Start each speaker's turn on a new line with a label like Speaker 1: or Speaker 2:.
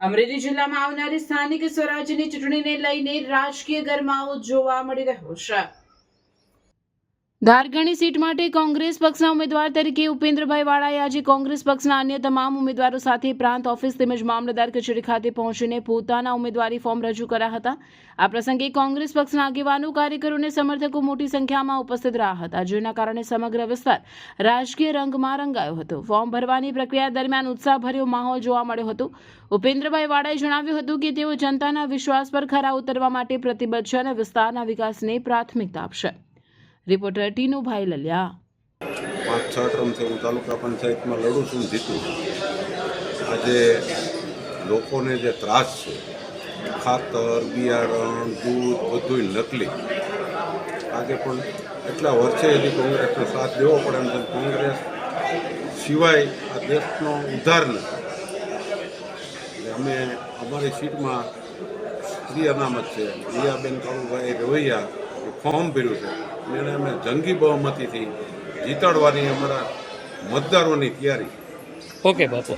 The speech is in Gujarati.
Speaker 1: અમરેલી જિલ્લામાં આવનારી સ્થાનિક સ્વરાજ્યની ચૂંટણીને લઈને રાજકીય ગરમાવો જોવા મળી રહ્યો છે. ધારગણી સીટ માટે કોંગ્રેસ પક્ષના ઉમેદવાર તરીકે ઉપેન્દ્રભાઈ વાળાએ આજે કોંગ્રેસ પક્ષના અન્ય તમામ ઉમેદવારો સાથે પ્રાંત ઓફિસ તેમજ મામલતદાર કચેરી ખાતે પહોંચીને પોતાના ઉમેદવારી ફોર્મ રજૂ કર્યા હતા. આ પ્રસંગે કોંગ્રેસ પક્ષના આગેવાનો, કાર્યકરો અને સમર્થકો મોટી સંખ્યામાં ઉપસ્થિત રહ્યા હતા, જેના કારણે સમગ્ર વિસ્તાર રાજકીય રંગમાં રંગાયો હતો. ફોર્મ ભરવાની પ્રક્રિયા દરમિયાન ઉત્સાહભર્યો માહોલ જોવા મળ્યો હતો. ઉપેન્દ્રભાઈ વાળાએ જણાવ્યું હતું કે તેઓ જનતાના વિશ્વાસ પર ખરા ઉતરવા માટે પ્રતિબદ્ધ છે અને વિસ્તારના વિકાસને પ્રાથમિકતા આપશે. રિપોર્ટર ટીનુભાઈ લલિયા.
Speaker 2: 5-6 ટર્મથી હું તાલુકા પંચાયતમાં લડું છું, જીતું. આજે લોકોને જે ત્રાસ છે, ખાતર, બિયારણ, દૂધ બધું નકલી, આજે પણ એટલા વર્ષે હજી કોંગ્રેસનો સાથ દેવો પડે એમ છે. કોંગ્રેસ સિવાય આ દેશનો ઉદ્ધાર નથી. એટલે અમે અમારી સીટમાં સ્ત્રી અનામત છે, રિયાબેન કાળુભાઈ રવૈયા ફોર્મ ભર્યું છે. એને અમે જંગી બહુમતીથી જીતાડવાની અમારા મતદારોની તૈયારી.
Speaker 3: ઓકે બાપુ.